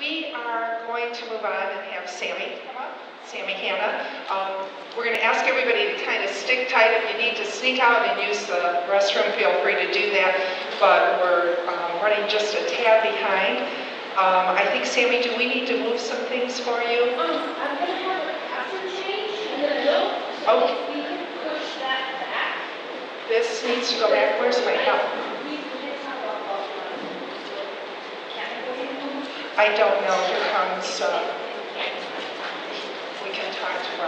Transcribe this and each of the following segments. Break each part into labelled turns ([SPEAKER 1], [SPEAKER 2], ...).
[SPEAKER 1] we are going to move on and have Sammy come up, Hanna. We're going to ask everybody to kind of stick tight. If you need to sneak out and use the restroom, feel free to do that. But we're running just a tad behind. I think, Sammy, do we need to move some things for you?
[SPEAKER 2] I'm going to have a password change in the middle. So if we can push that back.
[SPEAKER 1] This needs to go back. Where's my help? I don't know. Here comes, we can talk to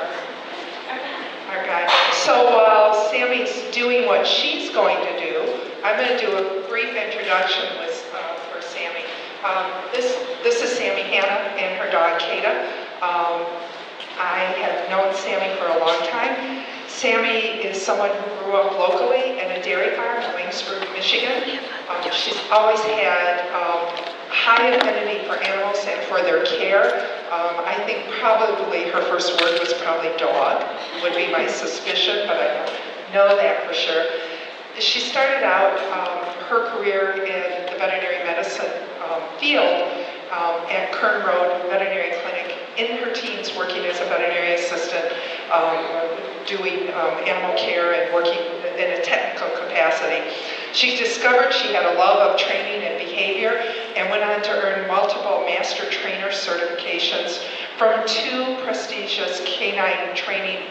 [SPEAKER 1] our guy. So while Sammy's doing what she's going to do, I'm going to do a brief introduction for Sammy. This is Sammy Hanna and her dog Kata. I have known Sammy for a long time. Sammy is someone who grew up locally at a dairy farm in Wingsburg, Michigan. She's always had high affinity for animals and for their care. I think probably her first word was probably dog, would be my suspicion, but I don't know that for sure. She started out her career in the veterinary medicine field at Kern Road Veterinary Clinic in her teens, working as a veterinary assistant, doing animal care and working in a technical capacity. She discovered she had a love of training and behavior and went on to earn multiple master trainer certifications from 2 prestigious canine training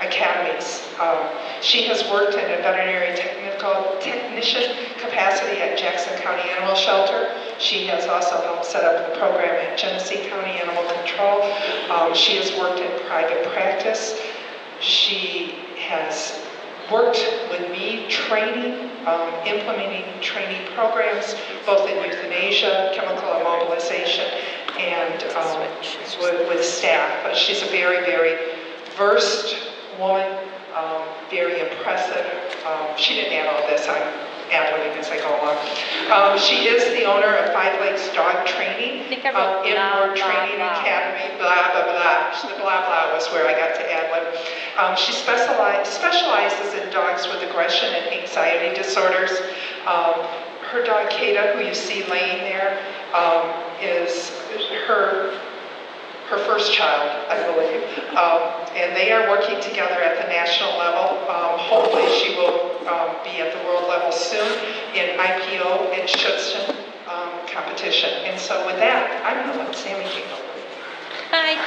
[SPEAKER 1] academies. She has worked in a veterinary technician capacity at Jackson County Animal Shelter. She has also helped set up the program at Genesee County Animal Control. She has worked in private practice. She has worked with me training, implementing training programs, both in euthanasia, chemical immobilization, and with staff. But she's a very, very versed woman, very impressive. She didn't add all this, I'm ad-libbing as I go along. She is the owner of Five Lakes Dog Training, Indoor Training Academy, blah, blah, blah. The blah, blah was where I got to ad-lib. She specializes in dogs with aggression and anxiety disorders. Her dog, Kata, who you see laying there, is her first child, I believe, and they are working together at the national level. Hopefully she will be at the world level soon in IPO and Schutzhund competition. And so with that, I'm going to let Sammy take over.
[SPEAKER 3] Hi.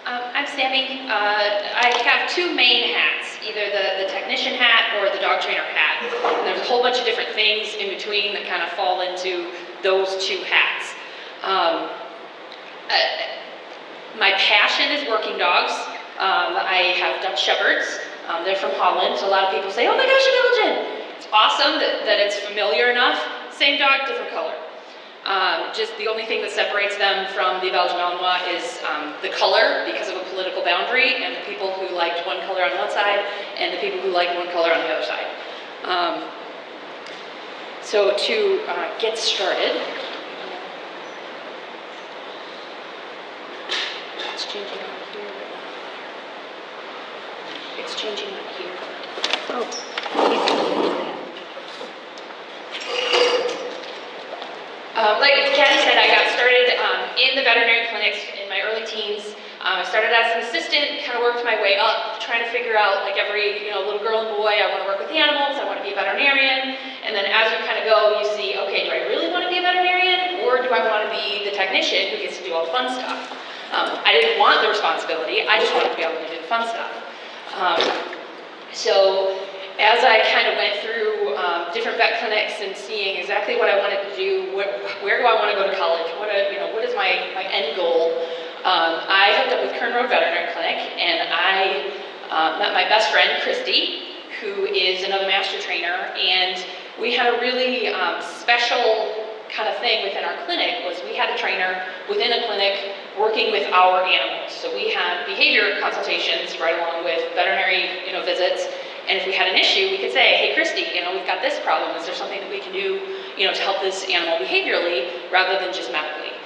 [SPEAKER 3] I'm Sammy. I have 2 main hats, either the technician hat or the dog trainer hat. And there's a whole bunch of different things in between that kind of fall into those 2 hats. My passion is working dogs. I have Dutch Shepherds. They're from Holland, so a lot of people say, oh my gosh, a Belgian. It's awesome that it's familiar enough. Same dog, different color. Just the only thing that separates them from the Belgian Malinois is the color, because of a political boundary, and the people who liked one color on one side and the people who liked one color on the other side. So to get started, it's changing on here. It's changing on here. Oh. Like Kathy said, I got started in the veterinary clinics in my early teens. I started as an assistant, kind of worked my way up, trying to figure out, like every little girl and boy, I want to work with animals, I want to be a veterinarian. And then as you kind of go, you see, okay, do I really want to be a veterinarian, or do I want to be the technician who gets to do all the fun stuff? I didn't want the responsibility, I just wanted to be able to do the fun stuff. So as I kind of went through different vet clinics and seeing exactly what I wanted to do, where do I want to go to college, what is my end goal, I hooked up with Kern Road Veterinary Clinic, and I met my best friend, Christy, who is another master trainer, and we had a really special kind of thing within our clinic. Was we had a trainer within a clinic working with our animals. So we had behavior consultations right along with veterinary visits. And if we had an issue, we could say, hey, Christy, we've got this problem. Is there something that we can do, to help this animal behaviorally rather than just medically?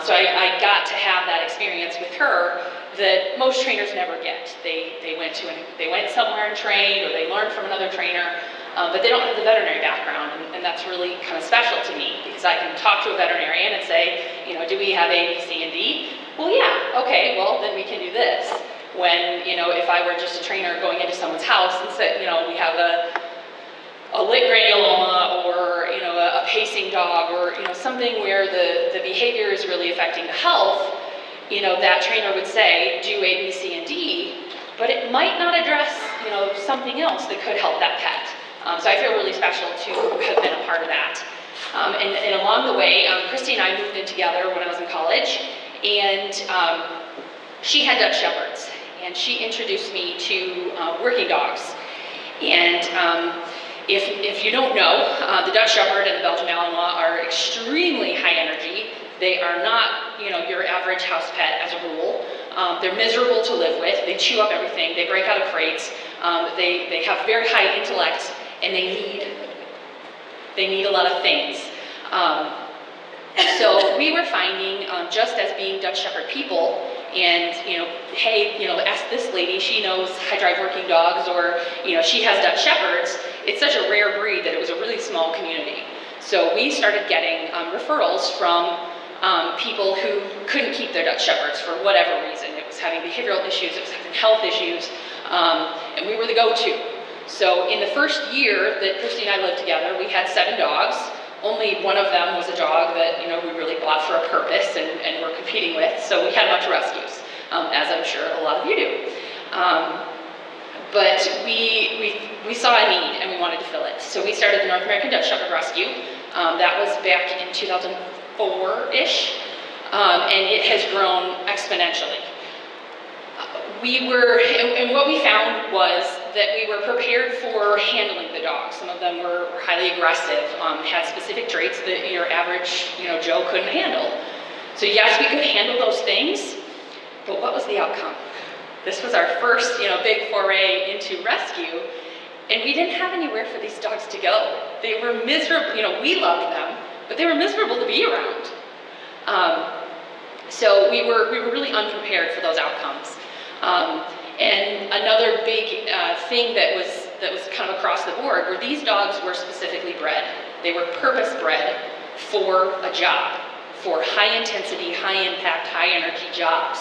[SPEAKER 3] So I got to have that experience with her that most trainers never get. They went somewhere and trained, or they learned from another trainer. but they don't have the veterinary background, and that's really kind of special to me because I can talk to a veterinarian and say, you know, do we have A, B, C, and D? Well, yeah, okay, well, then we can do this. When, you know, if I were just a trainer going into someone's house and said, you know, we have a lit granuloma or, you know, a pacing dog or, you know, something where the behavior is really affecting the health, you know, that trainer would say, do A, B, C, and D, but it might not address, you know, something else that could help that pet. So I feel really special to have been a part of that. And along the way, Christy and I moved in together when I was in college, and she had Dutch Shepherds, and she introduced me to working dogs. And if you don't know, the Dutch Shepherd and the Belgian Malinois are extremely high energy. They are not, you know, your average house pet as a rule. They're miserable to live with. They chew up everything. They break out of crates. They have very high intellect, and they need a lot of things. So we were finding, just as being Dutch Shepherd people, and, you know, hey, you know, ask this lady, she knows high drive working dogs, or, you know, she has Dutch Shepherds. It's such a rare breed that it was a really small community. So we started getting referrals from people who couldn't keep their Dutch Shepherds for whatever reason. It was having behavioral issues, it was having health issues, and we were the go-to. So in the first year that Christy and I lived together, we had 7 dogs. Only one of them was a dog that, you know, we really bought for a purpose and were competing with, so we had a bunch of rescues, as I'm sure a lot of you do. But we saw a need and we wanted to fill it. So we started the North American Dutch Shepherd Rescue. That was back in 2004-ish, and it has grown exponentially. And what we found was that we were prepared for handling the dogs. Some of them were highly aggressive, had specific traits that your average, you know, Joe couldn't handle. So yes, we could handle those things, but what was the outcome? This was our first, you know, big foray into rescue, and we didn't have anywhere for these dogs to go. They were miserable, you know, we loved them, but they were miserable to be around. So we were really unprepared for those outcomes. And another big thing that was kind of across the board were these dogs were specifically bred. They were purpose bred for a job, for high intensity, high impact, high energy jobs.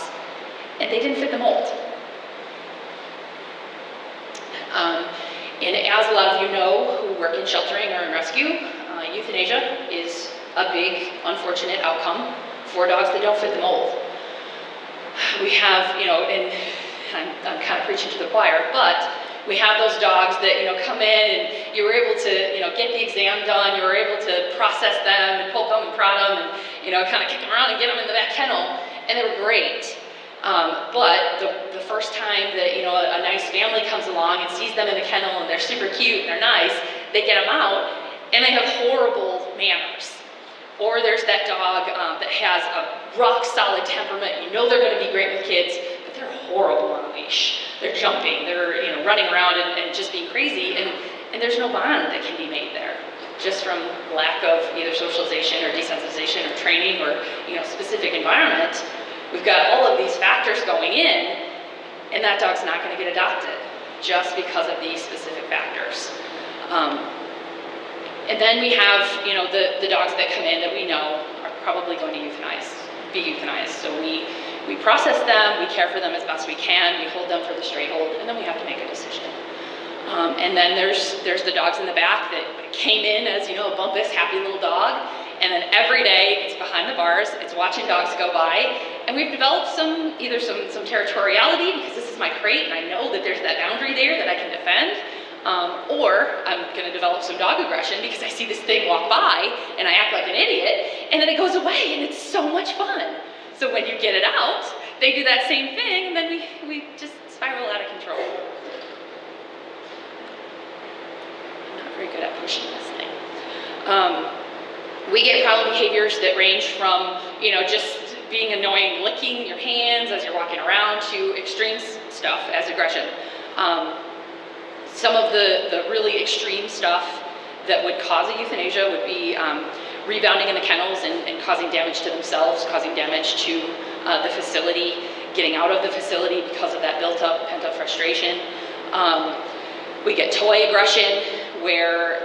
[SPEAKER 3] And they didn't fit the mold. And as a lot of you know who work in sheltering or in rescue, euthanasia is a big, unfortunate outcome for dogs that don't fit the mold. We have, you know, and I'm kind of preaching to the choir, but we have those dogs that, you know, come in and you were able to, you know, get the exam done, you were able to process them and poke them and prod them and, you know, kind of kick them around and get them in the back kennel, and they were great. But the first time that, you know, a nice family comes along and sees them in the kennel and they're super cute and they're nice, they get them out and they have horrible manners. Or there's that dog that has a rock solid temperament. You know they're going to be great with kids, but they're horrible on a leash. They're jumping, they're, you know, running around and just being crazy, and there's no bond that can be made there, just from lack of either socialization or desensitization or training or, you know, specific environment. We've got all of these factors going in, and that dog's not going to get adopted just because of these specific factors. And then we have, you know, the dogs that come in that we know are probably going to be euthanized. So we process them, we care for them as best we can, we hold them for the straight hold, and then we have to make a decision. And then there's the dogs in the back that came in as, you know, a bumpus, happy little dog, and then every day it's behind the bars, it's watching dogs go by, and we've developed either some territoriality, because this is my crate and I know that there's that boundary there that I can defend, or I'm going to develop some dog aggression because I see this thing walk by and I act like an idiot, and then it goes away and it's so much fun. So when you get it out, they do that same thing, and then we just spiral out of control. I'm not very good at pushing this thing. We get problem behaviors that range from, you know, just being annoying, licking your hands as you're walking around, to extreme stuff as aggression. Some of the really extreme stuff that would cause a euthanasia would be rebounding in the kennels and causing damage to themselves, causing damage to the facility, getting out of the facility because of that built up, pent up frustration. We get toy aggression, where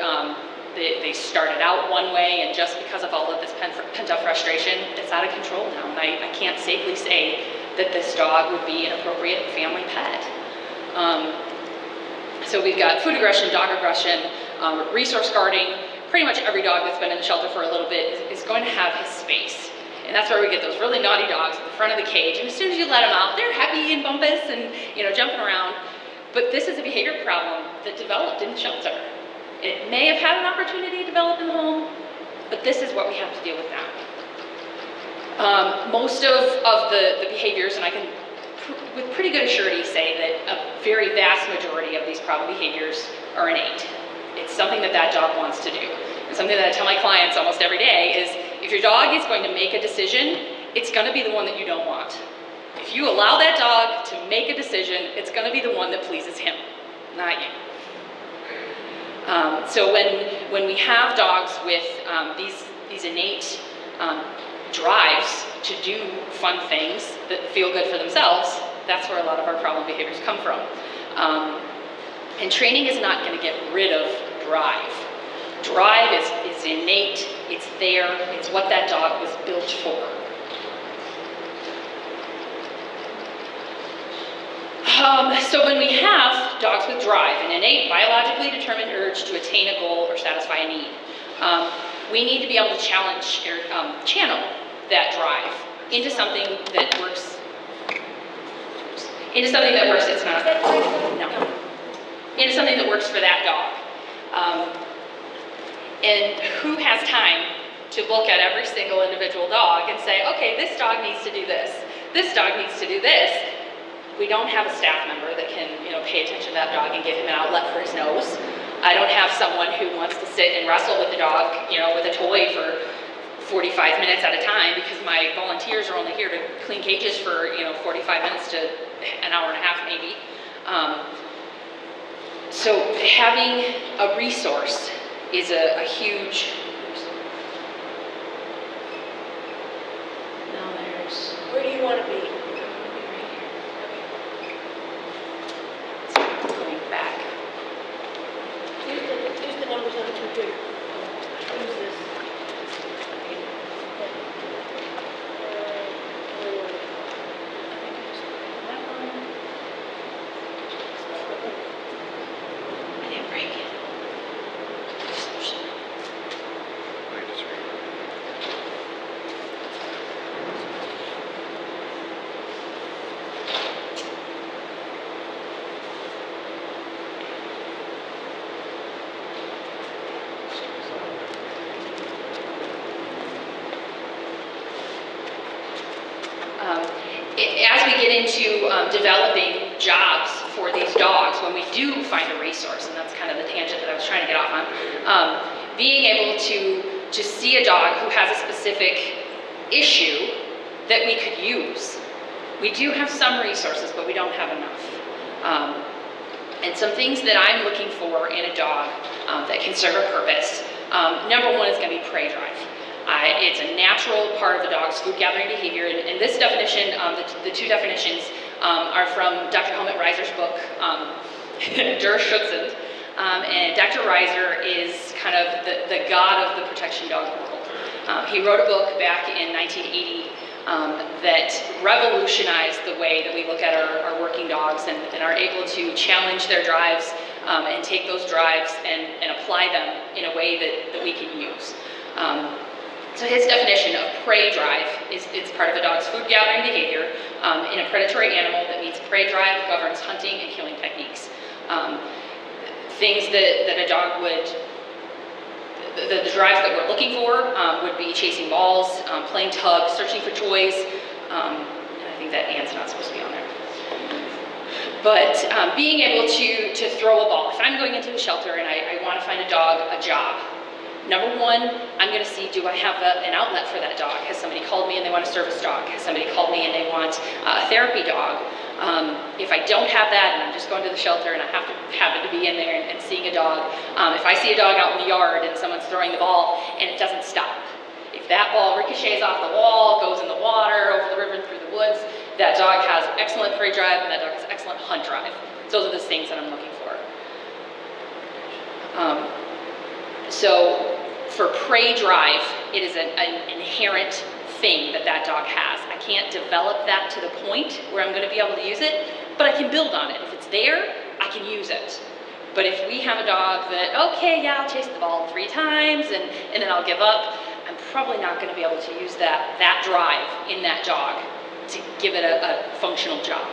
[SPEAKER 3] they started out one way, and just because of all of this pent-up frustration, it's out of control now. And I can't safely say that this dog would be an appropriate family pet. So we've got food aggression, dog aggression, resource guarding. Pretty much every dog that's been in the shelter for a little bit is going to have his space. And that's where we get those really naughty dogs at the front of the cage. And as soon as you let them out, they're happy and bumpus and, you know, jumping around. But this is a behavior problem that developed in the shelter. It may have had an opportunity to develop in the home, but this is what we have to deal with now. Most of the behaviors, and I can with pretty good assurity say that a very vast majority of these problem behaviors are innate. It's something that that dog wants to do. And something that I tell my clients almost every day is, if your dog is going to make a decision, it's going to be the one that you don't want. If you allow that dog to make a decision, it's going to be the one that pleases him, not you. So when we have dogs with these innate drives to do fun things that feel good for themselves, that's where a lot of our problem behaviors come from. And training is not going to get rid of drive. Drive is innate, it's there, it's what that dog was built for. So when we have dogs with drive, an innate, biologically determined urge to attain a goal or satisfy a need, we need to be able to challenge or channel that drive into something that works. Into something that works. It's not. No. Into something that works for that dog. And who has time to look at every single individual dog and say, okay, this dog needs to do this. This dog needs to do this. We don't have a staff member that can, pay attention to that dog and give him an outlet for his nose. I don't have someone who wants to sit and wrestle with the dog, with a toy for 45 minutes at a time, because my volunteers are only here to clean cages for, 45 minutes to an hour and a half maybe. So having a resource is a huge. Now there's.
[SPEAKER 2] Where do you want to be?
[SPEAKER 3] Back.
[SPEAKER 2] Use the numbers on the computer. Use this.
[SPEAKER 3] I didn't break it. As we get into developing jobs for these dogs, when we do find a resource, and that's kind of the tangent that I was trying to get off on, being able to see a dog who has a specific issue that we could use. We do have some resources, but we don't have enough. And some things that I'm looking for in a dog that can serve a purpose. Number one is going to be prey drive. It's a natural part of the dog's food gathering behavior, and this definition, the two definitions are from Dr. Helmut Reiser's book, Der Schutzhund. And Dr. Reiser is kind of the god of the protection dog world. He wrote a book back in 1980 that revolutionized the way that we look at our working dogs and are able to challenge their drives and take those drives and apply them in a way that we can use. So his definition of prey drive is it's part of a dog's food gathering behavior in a predatory animal that meets prey drive, governs hunting and killing techniques. Things that a dog would, the drives that we're looking for would be chasing balls, playing tug, searching for toys, and I think that and's not supposed to be on there. But being able to throw a ball. If I'm going into a shelter and I want to find a dog a job, number one, I'm going to see, do I have an outlet for that dog? Has somebody called me and they want a service dog? Has somebody called me and they want a therapy dog? If I don't have that and I'm just going to the shelter and I happen to be in there and seeing a dog, if I see a dog out in the yard and someone's throwing the ball and it doesn't stop, if that ball ricochets off the wall, goes in the water, over the river, through the woods, that dog has excellent prey drive and that dog has excellent hunt drive. Those are the things that I'm looking for. So for prey drive, it is an inherent thing that that dog has. I can't develop that to the point where I'm going to be able to use it, but I can build on it. If it's there, I can use it. But if we have a dog that, okay, yeah, I'll chase the ball 3 times and then I'll give up, I'm probably not going to be able to use that drive in that dog to give it a functional job.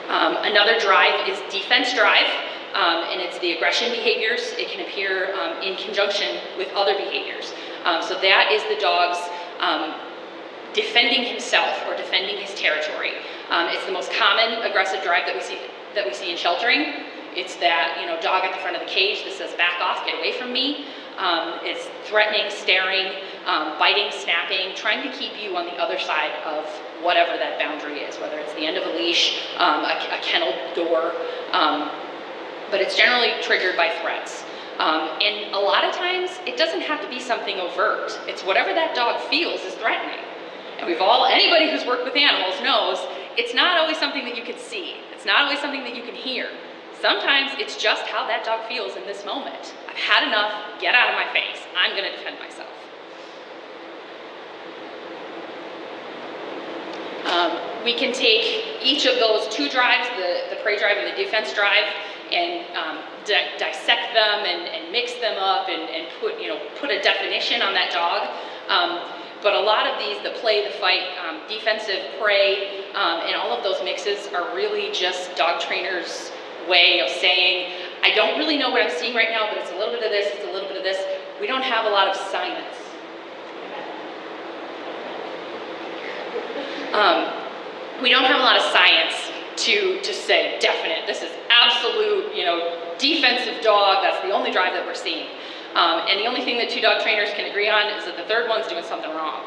[SPEAKER 3] Another drive is defense drive, and it's the aggression behaviors. It can appear in conjunction with other behaviors. So that is the dog's defending himself or defending his territory. It's the most common aggressive drive that we see in sheltering. It's that, you know, dog at the front of the cage that says, back off, get away from me. It's threatening, staring, biting, snapping, trying to keep you on the other side of whatever that boundary is, whether it's the end of a leash, a kennel door, but it's generally triggered by threats. And a lot of times, it doesn't have to be something overt. It's whatever that dog feels is threatening. And anybody who's worked with animals knows, it's not always something that you can see. It's not always something that you can hear. Sometimes it's just how that dog feels in this moment. I've had enough, get out of my face. I'm gonna defend myself. We can take each of those 2 drives, the prey drive and the defense drive, and dissect them and mix them up and put a definition on that dog. But a lot of these, the play, the fight, defensive, prey, and all of those mixes are really just dog trainers' way of saying, I don't really know what I'm seeing right now, but it's a little bit of this, it's a little bit of this. We don't have a lot of science. We don't have a lot of science to say definite, this is absolute, defensive dog, that's the only drive that we're seeing. And the only thing that 2 dog trainers can agree on is that the third one's doing something wrong.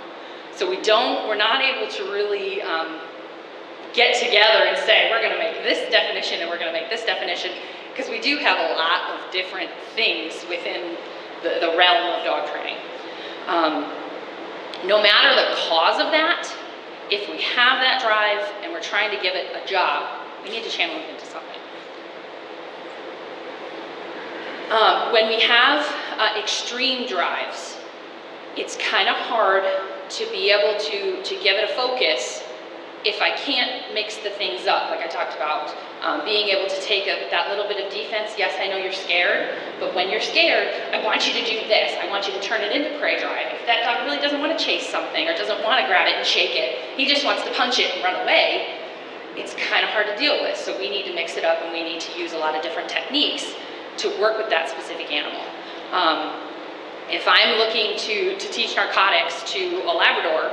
[SPEAKER 3] So we're not able to really get together and say, we're gonna make this definition and we're gonna make this definition, because we do have a lot of different things within the realm of dog training. No matter the cause of that, if we have that drive and we're trying to give it a job, we need to channel it into something. When we have extreme drives, it's kind of hard to be able to give it a focus if I can't mix the things up, like I talked about. Being able to take that little bit of defense, yes, I know you're scared, but when you're scared, I want you to do this. I want you to turn it into prey drive. If that dog really doesn't want to chase something or doesn't want to grab it and shake it, he just wants to punch it and run away, it's kind of hard to deal with. So we need to mix it up and we need to use a lot of different techniques to work with that specific animal. If I'm looking to teach narcotics to a Labrador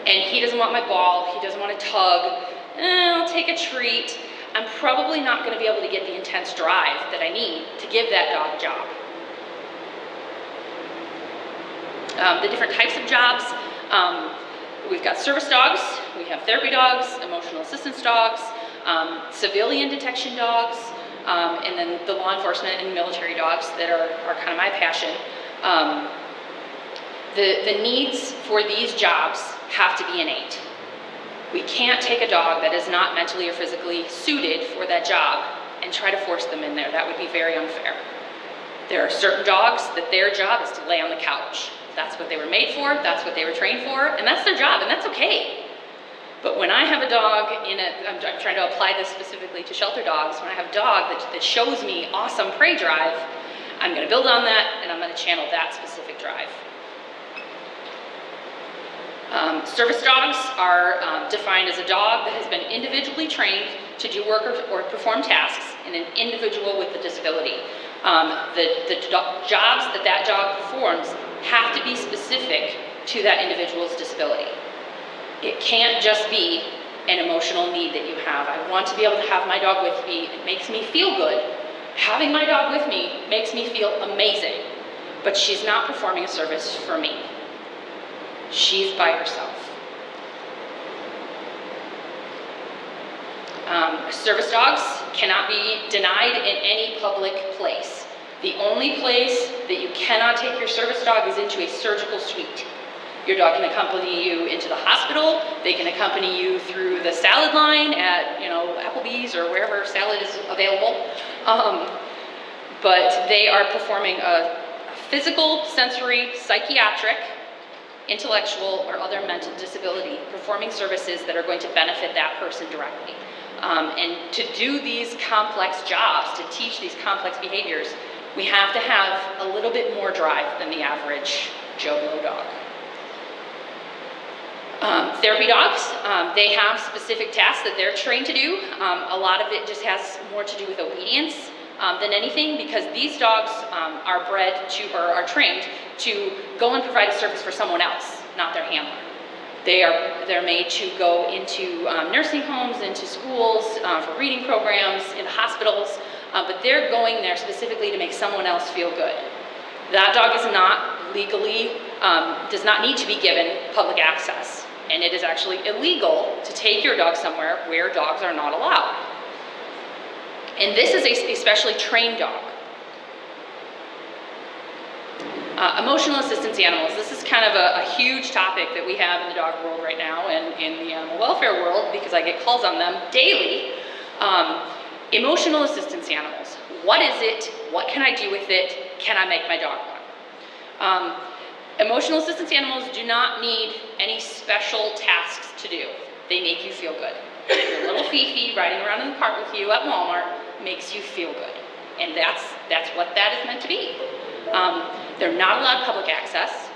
[SPEAKER 3] and he doesn't want my ball, he doesn't want to tug, I'll take a treat, I'm probably not going to be able to get the intense drive that I need to give that dog a job. The different types of jobs, we've got service dogs, we have therapy dogs, emotional assistance dogs, civilian detection dogs, and then the law enforcement and military dogs that are kind of my passion. The needs for these jobs have to be innate. We can't take a dog that is not mentally or physically suited for that job and try to force them in there. That would be very unfair. There are certain dogs that their job is to lay on the couch. That's what they were made for, that's what they were trained for, and that's their job, and that's okay. But when I have a dog I'm trying to apply this specifically to shelter dogs, when I have a dog that shows me awesome prey drive, I'm gonna build on that and I'm gonna channel that specific drive. Service dogs are defined as a dog that has been individually trained to do work or perform tasks in an individual with a disability. The jobs that dog performs have to be specific to that individual's disability. It can't just be an emotional need that you have. I want to be able to have my dog with me. It makes me feel good. Having my dog with me makes me feel amazing, but she's not performing a service for me. She's by herself. Service dogs cannot be denied in any public place. The only place that you cannot take your service dog is into a surgical suite. Your dog can accompany you into the hospital. They can accompany you through the salad line at, Applebee's or wherever salad is available. but they are performing a physical, sensory, psychiatric, intellectual, or other mental disability, performing services that are going to benefit that person directly. And to do these complex jobs, to teach these complex behaviors, we have to have a little bit more drive than the average Joe Blow dog. Therapy dogs, they have specific tasks that they're trained to do. A lot of it just has more to do with obedience than anything, because these dogs are bred to, or are trained to go and provide a service for someone else, not their handler. They're made to go into nursing homes, into schools, for reading programs, into hospitals, but they're going there specifically to make someone else feel good. That dog is not legally, does not need to be given public access, and it is actually illegal to take your dog somewhere where dogs are not allowed. And this is a specially trained dog. Emotional assistance animals. This is kind of a huge topic that we have in the dog world right now and in the animal welfare world, because I get calls on them daily. Emotional assistance animals. What is it? What can I do with it? Can I make my dog one? Emotional assistance animals do not need any special tasks to do. They make you feel good. Your little Fifi riding around in the cart with you at Walmart makes you feel good. And that's what that is meant to be. They're not allowed public access.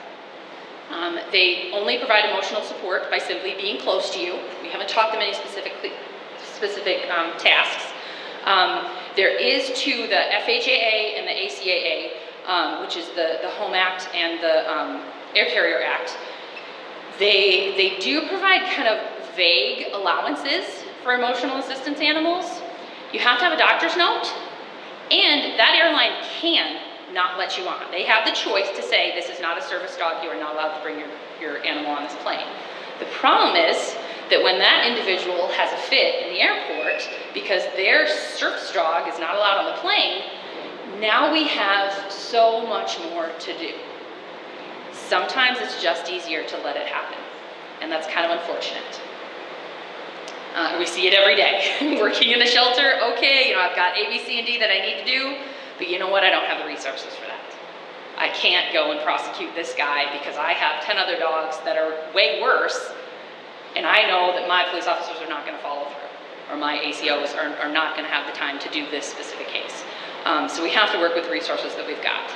[SPEAKER 3] They only provide emotional support by simply being close to you. We haven't taught them any specific tasks. There is to the FHAA and the ACAA, which is the Home Act and the Air Carrier Act. They do provide kind of vague allowances for emotional assistance animals. You have to have a doctor's note, and that airline can not let you on. They have the choice to say, this is not a service dog, you are not allowed to bring your animal on this plane. The problem is that when that individual has a fit in the airport because their service dog is not allowed on the plane, now we have so much more to do. Sometimes it's just easier to let it happen, and that's kind of unfortunate. We see it every day. Working in the shelter, okay, I've got A, B, C, and D that I need to do, but you know what, I don't have the resources for that. I can't go and prosecute this guy because I have 10 other dogs that are way worse, and I know that my police officers are not going to follow through, or my ACOs are not going to have the time to do this specific case. So we have to work with the resources that we've got.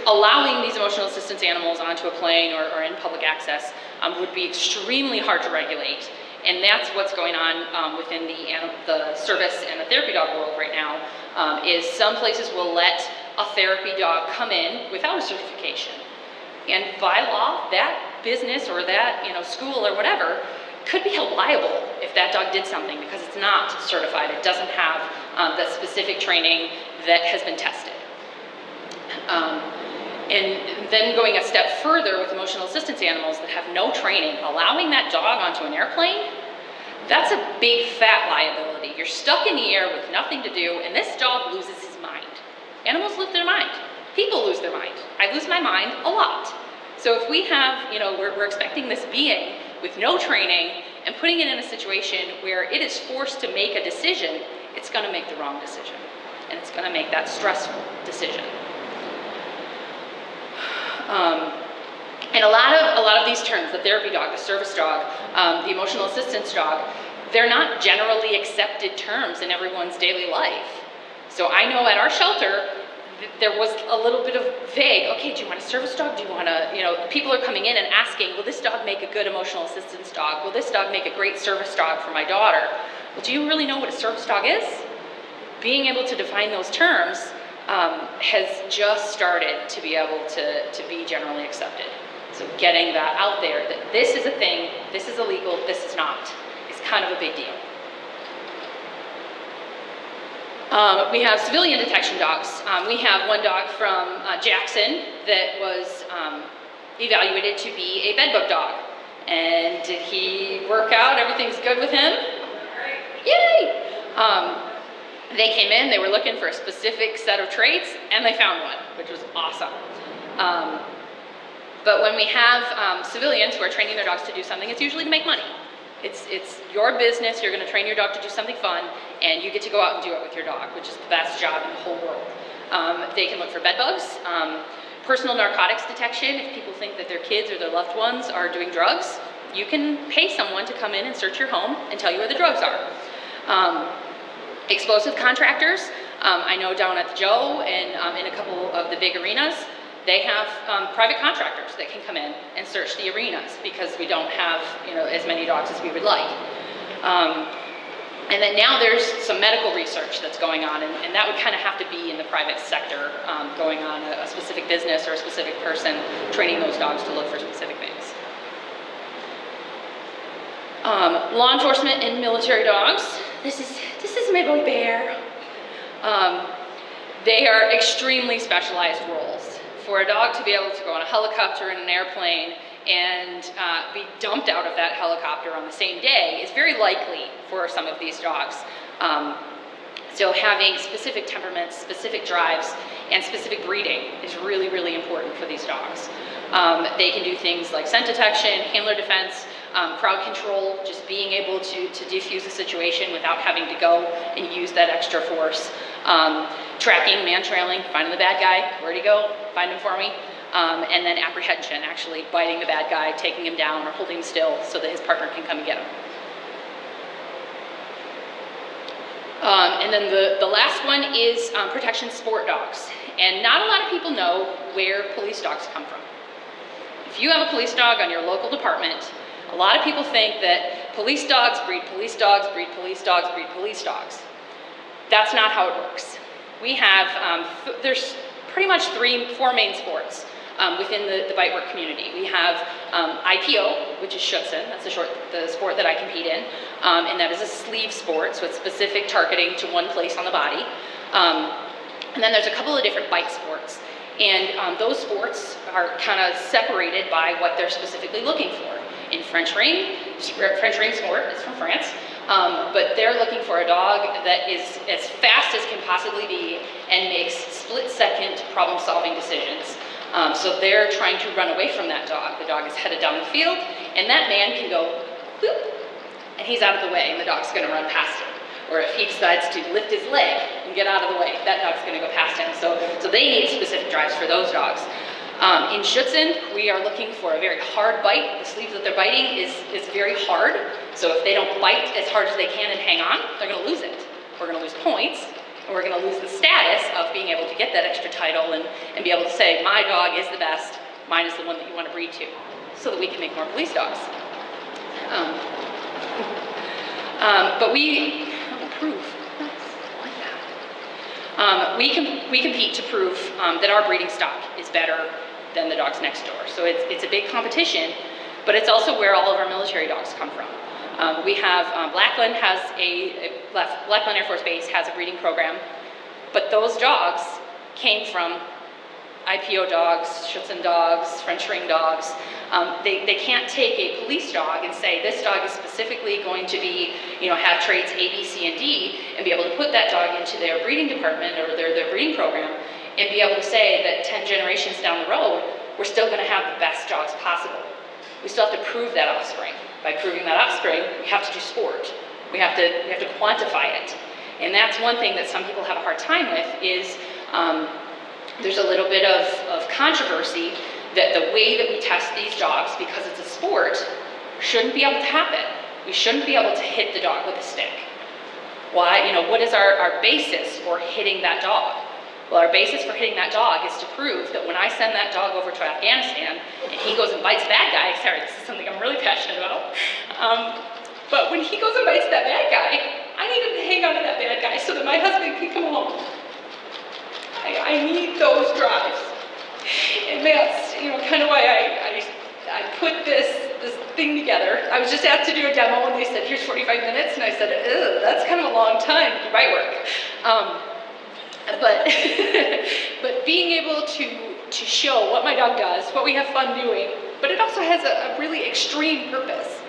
[SPEAKER 3] Allowing these emotional assistance animals onto a plane or in public access would be extremely hard to regulate. And that's what's going on within the service and the therapy dog world right now, is some places will let a therapy dog come in without a certification. And by law, that business or that school or whatever could be held liable if that dog did something because it's not certified. It doesn't have the specific training that has been tested. And then going a step further with emotional assistance animals that have no training, allowing that dog onto an airplane, that's a big fat liability. You're stuck in the air with nothing to do, and this dog loses his mind. Animals lose their mind. People lose their mind. I lose my mind a lot. So if we have, we're expecting this being with no training and putting it in a situation where it is forced to make a decision, it's going to make the wrong decision, and it's going to make that stressful decision. And a lot of these terms, the therapy dog, the service dog, the emotional assistance dog, they're not generally accepted terms in everyone's daily life. So I know at our shelter, there was a little bit of vague, okay, do you want a service dog? Do you want a, people are coming in and asking, will this dog make a good emotional assistance dog? Will this dog make a great service dog for my daughter? Well, do you really know what a service dog is? Being able to define those terms has just started to be able to be generally accepted. So getting that out there, that this is a thing, this is illegal, this is not, is kind of a big deal. We have civilian detection dogs. We have one dog from Jackson that was evaluated to be a bedbug dog. And did he work out? Everything's good with him? Yay! They came in, they were looking for a specific set of traits, and they found one, which was awesome. But when we have civilians who are training their dogs to do something, it's usually to make money. It's your business, you're gonna train your dog to do something fun, and you get to go out and do it with your dog, which is the best job in the whole world. They can look for bed bugs, personal narcotics detection. If people think that their kids or their loved ones are doing drugs, you can pay someone to come in and search your home and tell you where the drugs are. Explosive contractors, I know down at the Joe and in a couple of the big arenas, they have private contractors that can come in and search the arenas because we don't have, you know, as many dogs as we would like. And then now there's some medical research that's going on, and that would kind of have to be in the private sector, going on a specific business or a specific person training those dogs to look for specific things. Law enforcement and military dogs. This is my boy Bear. They are extremely specialized roles. For a dog to be able to go on a helicopter and an airplane and be dumped out of that helicopter on the same day is very likely for some of these dogs. So having specific temperaments, specific drives, and specific breeding is really, really important for these dogs. They can do things like scent detection, handler defense, crowd control, just being able to defuse a situation without having to go and use that extra force. Tracking, man trailing, finding the bad guy, where'd he go, find him for me. And then apprehension, actually biting the bad guy, taking him down or holding him still so that his partner can come and get him. And then the last one is protection sport dogs. And not a lot of people know where police dogs come from. If you have a police dog on your local department, a lot of people think that police dogs breed police dogs, breed police dogs, breed police dogs. That's not how it works. We have, there's pretty much four main sports within the bite work community. We have IPO, which is Schutzhund, that's the sport that I compete in, and that is a sleeve sport, so it's specific targeting to one place on the body. And then there's a couple of different bite sports, and those sports are kind of separated by what they're specifically looking for. In French ring sport, it's from France, but they're looking for a dog that is as fast as can possibly be and makes split-second problem-solving decisions. So they're trying to run away from that dog. The dog is headed down the field, and that man can go, whoop, and he's out of the way, and the dog's gonna run past him. Or if he decides to lift his leg and get out of the way, that dog's gonna go past him. So they need specific drives for those dogs. In Schutzhund, we are looking for a very hard bite. The sleeve that they're biting is very hard. So if they don't bite as hard as they can and hang on, they're gonna lose it. We're gonna lose points, and we're gonna lose the status of being able to get that extra title and be able to say, my dog is the best, mine is the one that you wanna breed to, so that we can make more police dogs. But we prove, like that. We compete to prove that our breeding stock is better than the dogs next door. So it's a big competition, but it's also where all of our military dogs come from. We have, Blackland has Blackland Air Force Base has a breeding program, but those dogs came from IPO dogs, Schutzhund dogs, French ring dogs. They can't take a police dog and say this dog is specifically going to be, have traits A, B, C, and D, and be able to put that dog into their breeding department or their breeding program, and be able to say that 10 generations down the road, we're still going to have the best dogs possible. We still have to prove that offspring. By proving that offspring, we have to do sport. We have to quantify it, and that's one thing that some people have a hard time with is. There's a little bit of controversy that the way that we test these dogs, because it's a sport, shouldn't be able to happen. We shouldn't be able to hit the dog with a stick. Why? What is our basis for hitting that dog? Well, our basis for hitting that dog is to prove that when I send that dog over to Afghanistan and he goes and bites a bad guy, sorry, this is something I'm really passionate about, but when he goes and bites that bad guy, I need him to hang on to that bad guy so that my husband can come home. I need those drives, and that's kind of why I put this thing together. I was just asked to do a demo, and they said, "Here's 45 minutes," and I said, "Ugh, that's kind of a long time to do bite work." But being able to show what my dog does, what we have fun doing, but it also has a really extreme purpose.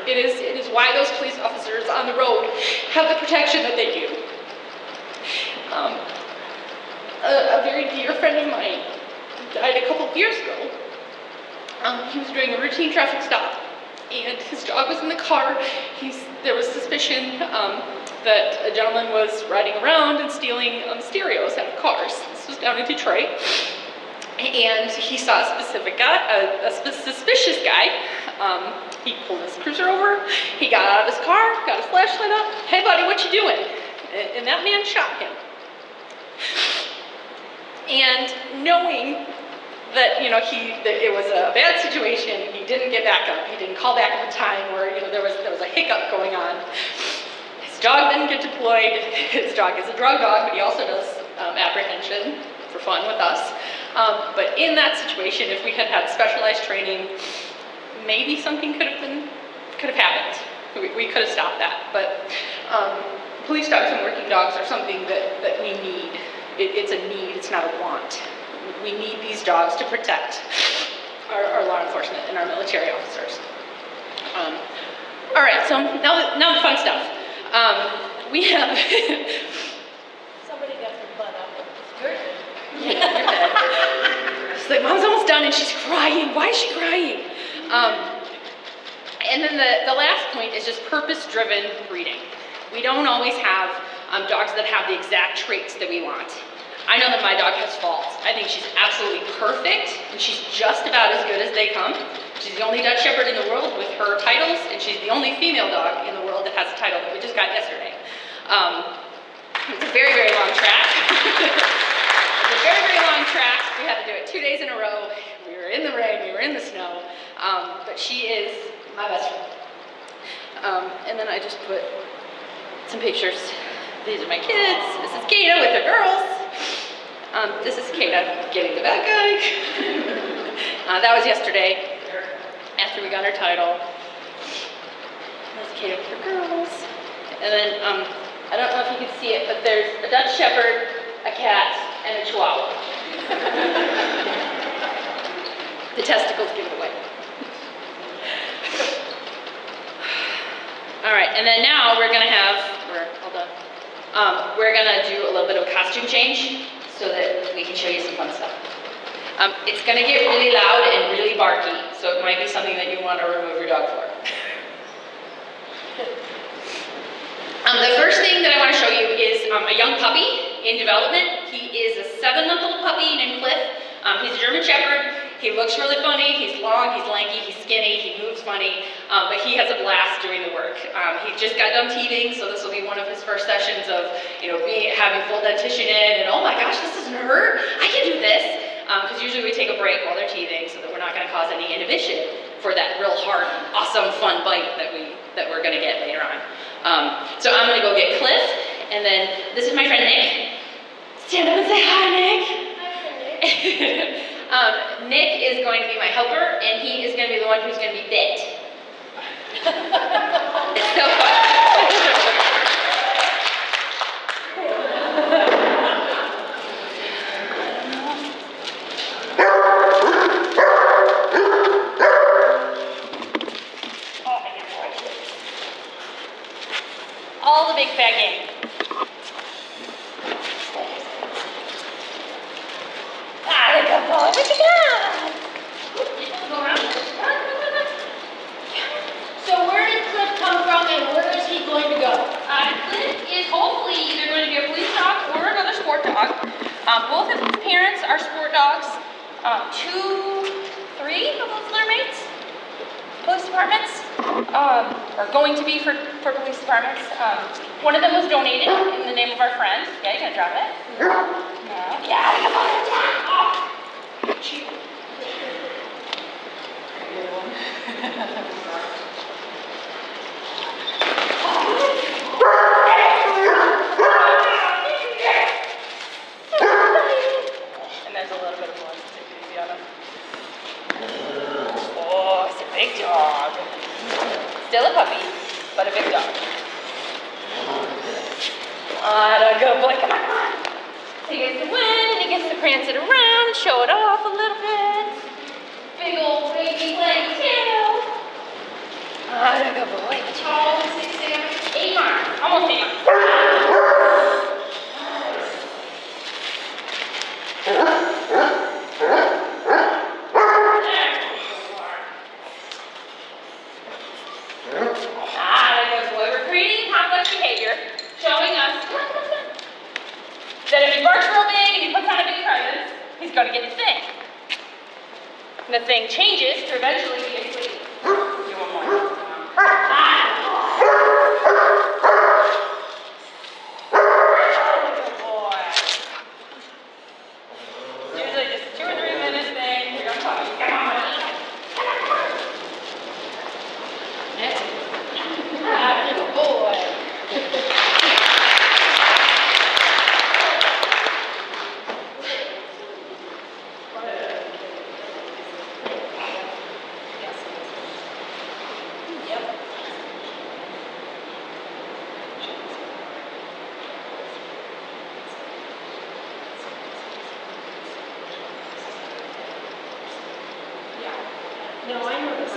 [SPEAKER 3] It is why those police officers on the road have the protection that they do. A very dear friend of mine died a couple of years ago. He was doing a routine traffic stop, and his dog was in the car. There was suspicion that a gentleman was riding around and stealing stereos out of cars. This was down in Detroit. And he saw a specific guy, a suspicious guy. He pulled his cruiser over, he got out of his car, got his flashlight up. Hey buddy, what you doing? And that man shot him. And knowing that, you know, it was a bad situation, he didn't get back up, he didn't call back at the time where, you know, there was a hiccup going on. His dog didn't get deployed. His dog is a drug dog, but he also does apprehension for fun with us. But in that situation, if we had had specialized training, maybe something could have happened. We could have stopped that. But police dogs and working dogs are something that we need. It's a need, it's not a want. We need these dogs to protect our law enforcement and our military officers. All right, so now the fun stuff. We have...
[SPEAKER 2] Somebody got their butt up. You're good.
[SPEAKER 3] Yeah, you're good. She's like, Mom's almost done, and she's crying. Why is she crying? And then the last point is just purpose-driven breeding. We don't always have dogs that have the exact traits that we want. I know that my dog has faults. I think she's absolutely perfect, and she's just about as good as they come. She's the only Dutch Shepherd in the world with her titles, and she's the only female dog in the world that has a title that we just got yesterday. It's a very, very long track. It's a very, very long track. We had to do it 2 days in a row. We were in the rain, we were in the snow, but she is my best friend. And then I just put some pictures. These are my kids. This is Kata with her girls. This is Kata getting the bad guy. That was yesterday, after we got our title. That's Kata with her girls. And then, I don't know if you can see it, but there's a Dutch Shepherd, a cat, and a Chihuahua. The testicles give it away. All right, and then now we're gonna we're gonna do a little bit of costume change so that we can show you some fun stuff. It's gonna get really loud and really barky, so it might be something that you want to remove your dog for. The first thing that I want to show you is a young puppy in development. He is a 7-month-old puppy named Cliff. He's a German Shepherd. He looks really funny. He's long, he's lanky, he's skinny, he moves funny, but he has a blast doing the work. He just got done teething, so this will be one of his first sessions of, you know, having full dentition in, and oh my gosh, this doesn't hurt. I can do this. Because usually we take a break while they're teething so that we're not going to cause any inhibition for that real hard, awesome, fun bite that we're going to get later on. So I'm going to go get Cliff, and then this is my friend Nick. Stand up and say hi, Nick.
[SPEAKER 2] Hi,
[SPEAKER 3] Nick is going to be my helper, and he is going to be the one who's going to be bit. It's so fun. All the big fat game. Ah, look at boy, look at that!
[SPEAKER 2] So where did Cliff come from and where is he going to go?
[SPEAKER 3] Cliff is hopefully either going to be a police dog or another sport dog. Both of his parents are sport dogs. 3 of those litter mates, police departments, are going to be for police departments. One of them was donated in the name of our friend. Yeah, you gonna drop it? No. Yeah, come on, oh. Cheap. And there's a little bit of blood, so take it easy on him. Oh, it's a big dog. Still a puppy, but a big dog. What a good boy, come on. He gets to win, and he gets to prance it around and show it off a little bit. Big old baby leg tail. What a good boy.
[SPEAKER 2] How old is he, Sam?
[SPEAKER 3] 8 months, almost 8 months. There you are. We're creating complex behavior. he's going to get the thing. And the thing changes to eventually be asleep. Do one more. Good boy. Usually just 2 or 3 minutes thing. You're going to talk. Come on. Good boy.
[SPEAKER 2] No, I know this.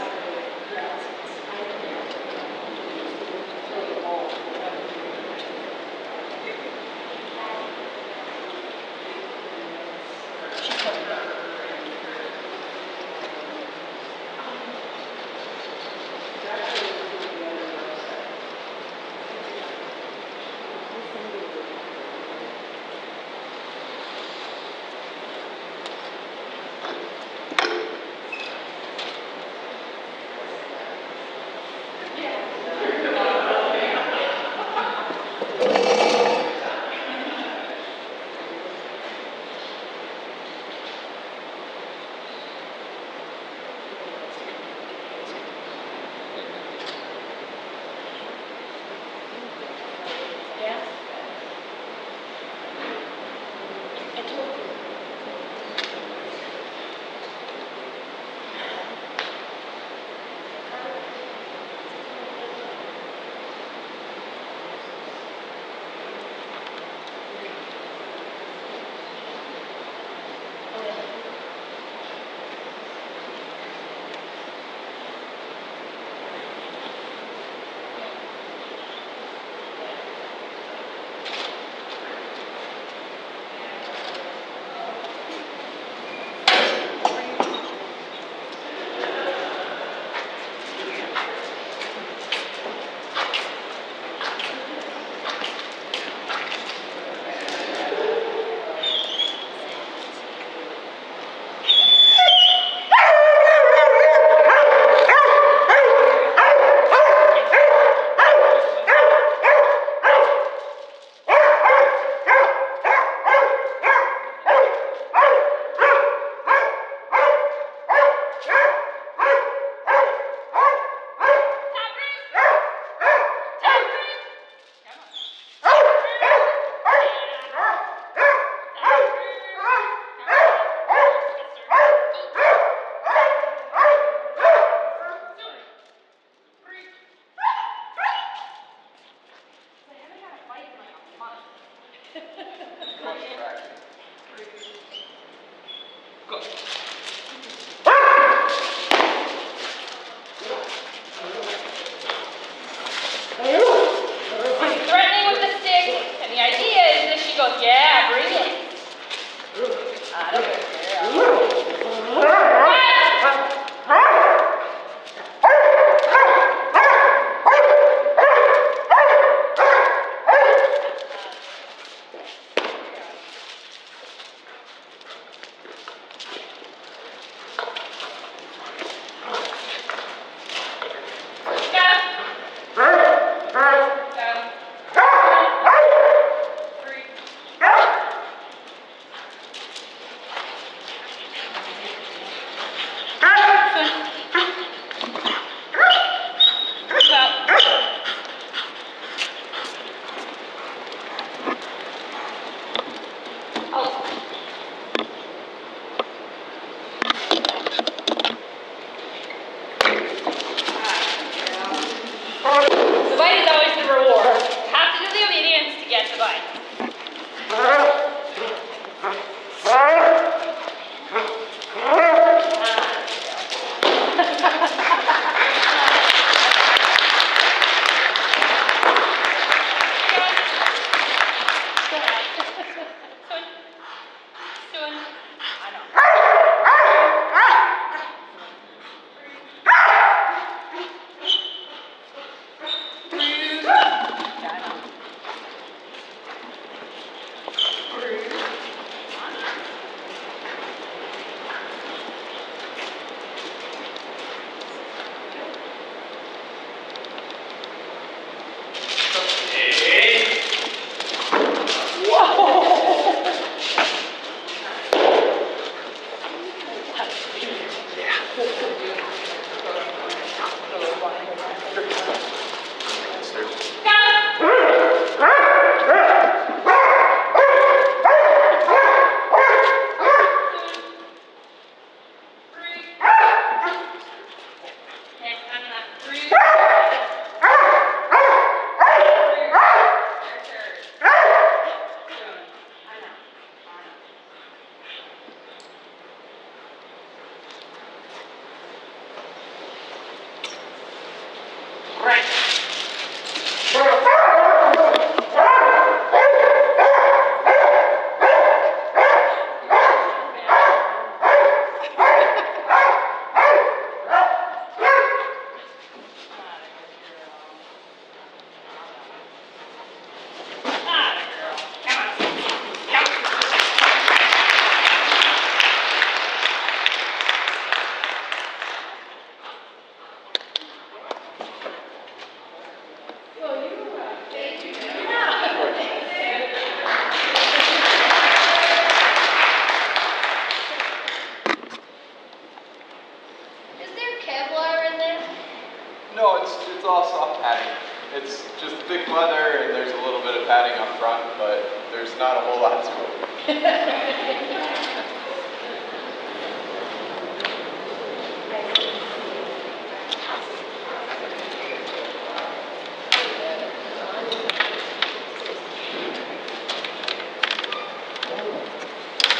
[SPEAKER 4] No, it's all soft padding. It's just thick leather and there's a little bit of padding up front, but there's not a whole lot to it.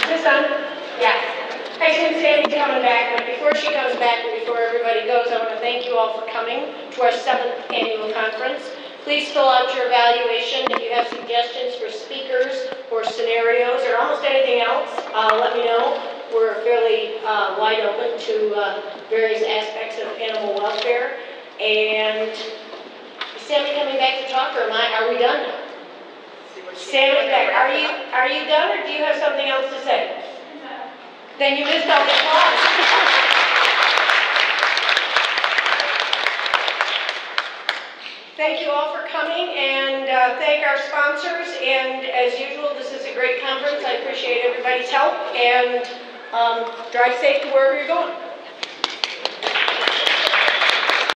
[SPEAKER 2] Is this on? Yeah. Hi, Sam's coming back, but before she comes back and before everybody goes, I want to thank you all for coming to our 7th annual conference. Please fill out your evaluation. If you have suggestions for speakers or scenarios or almost anything else, let me know. We're fairly wide open to various aspects of animal welfare. And is Sammy coming back to talk, or are we done now? Sammy's back. Are you done, or do you have something else to say? No. Then you missed all the applause. Thank you all for coming, and thank our sponsors. And as usual, this is a great conference. I appreciate everybody's help, and drive safe to wherever you're going.